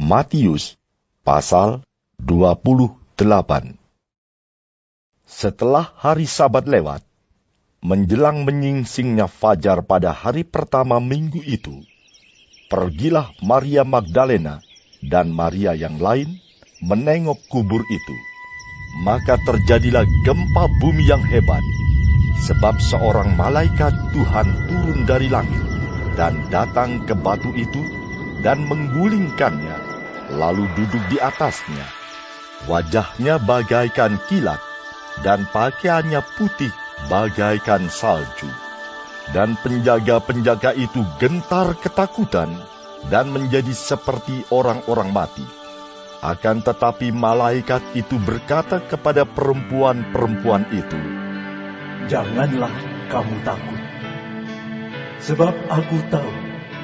Matius pasal 28. Setelah hari Sabat lewat, menjelang menyingsingnya fajar pada hari pertama minggu itu, pergilah Maria Magdalena dan Maria yang lain menengok kubur itu. Maka terjadilah gempa bumi yang hebat, sebab seorang malaikat Tuhan turun dari langit dan datang ke batu itu dan menggulingkannya, lalu duduk di atasnya. Wajahnya bagaikan kilat, dan pakaiannya putih bagaikan salju. Dan penjaga-penjaga itu gentar ketakutan dan menjadi seperti orang-orang mati. Akan tetapi malaikat itu berkata kepada perempuan-perempuan itu, "Janganlah kamu takut, sebab aku tahu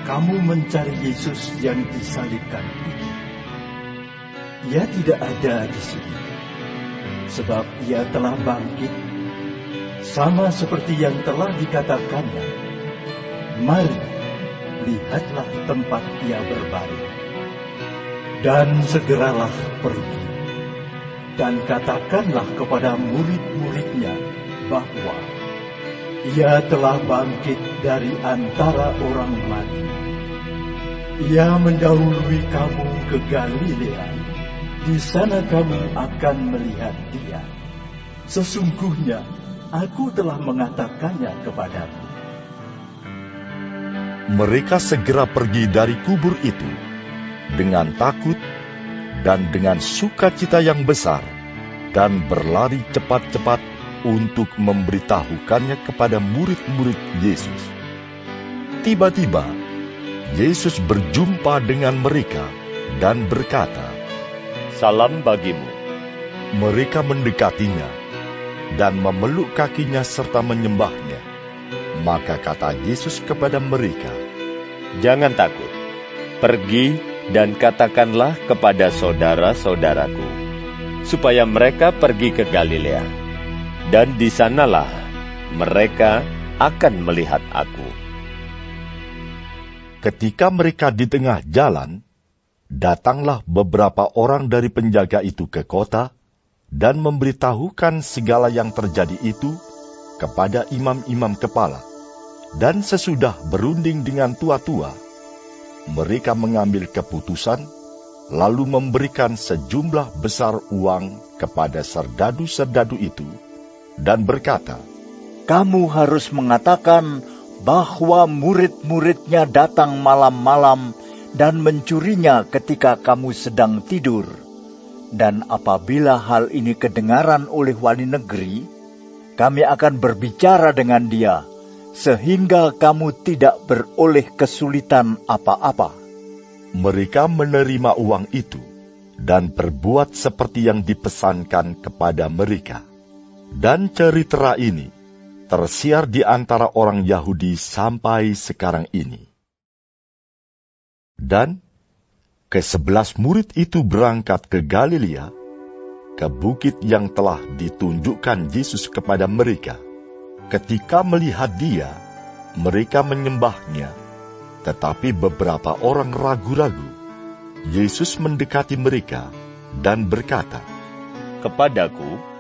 kamu mencari Yesus yang disalibkan itu. Ia tidak ada di sini, sebab ia telah bangkit, sama seperti yang telah dikatakannya. Mari, lihatlah tempat ia berbaring. Dan segeralah pergi, dan katakanlah kepada murid-muridnya bahwa ia telah bangkit dari antara orang mati. Ia mendahului kamu ke Galilea. Di sana kamu akan melihat dia. Sesungguhnya aku telah mengatakannya kepadamu." Mereka segera pergi dari kubur itu dengan takut dan dengan sukacita yang besar, dan berlari cepat-cepat untuk memberitahukannya kepada murid-murid Yesus. Tiba-tiba, Yesus berjumpa dengan mereka dan berkata, "Salam bagimu." Mereka mendekatinya dan memeluk kakinya serta menyembahnya. Maka kata Yesus kepada mereka, "Jangan takut. Pergi dan katakanlah kepada saudara-saudaraku, supaya mereka pergi ke Galilea, dan di sanalah mereka akan melihat aku." Ketika mereka di tengah jalan, datanglah beberapa orang dari penjaga itu ke kota dan memberitahukan segala yang terjadi itu kepada imam-imam kepala. Dan sesudah berunding dengan tua-tua, mereka mengambil keputusan, lalu memberikan sejumlah besar uang kepada serdadu-serdadu itu, dan berkata, "Kamu harus mengatakan bahwa murid-muridnya datang malam-malam dan mencurinya ketika kamu sedang tidur. Dan apabila hal ini kedengaran oleh wali negeri, kami akan berbicara dengan dia, sehingga kamu tidak beroleh kesulitan apa-apa." Mereka menerima uang itu dan berbuat seperti yang dipesankan kepada mereka. Dan cerita ini tersiar di antara orang Yahudi sampai sekarang ini. Dan ke-11 murid itu berangkat ke Galilea, ke bukit yang telah ditunjukkan Yesus kepada mereka. Ketika melihat dia, mereka menyembahnya, tetapi beberapa orang ragu-ragu. Yesus mendekati mereka dan berkata, "Kepadaku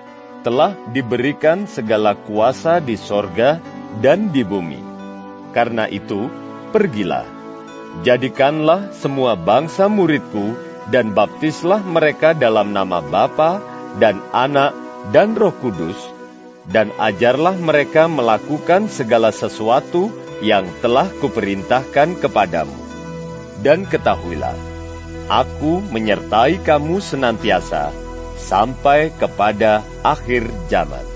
telah diberikan segala kuasa di sorga dan di bumi. Karena itu, pergilah, jadikanlah semua bangsa muridku, dan baptislah mereka dalam nama Bapa dan Anak dan Roh Kudus, dan ajarlah mereka melakukan segala sesuatu yang telah kuperintahkan kepadamu. Dan ketahuilah, aku menyertai kamu senantiasa sampai kepada akhir zaman."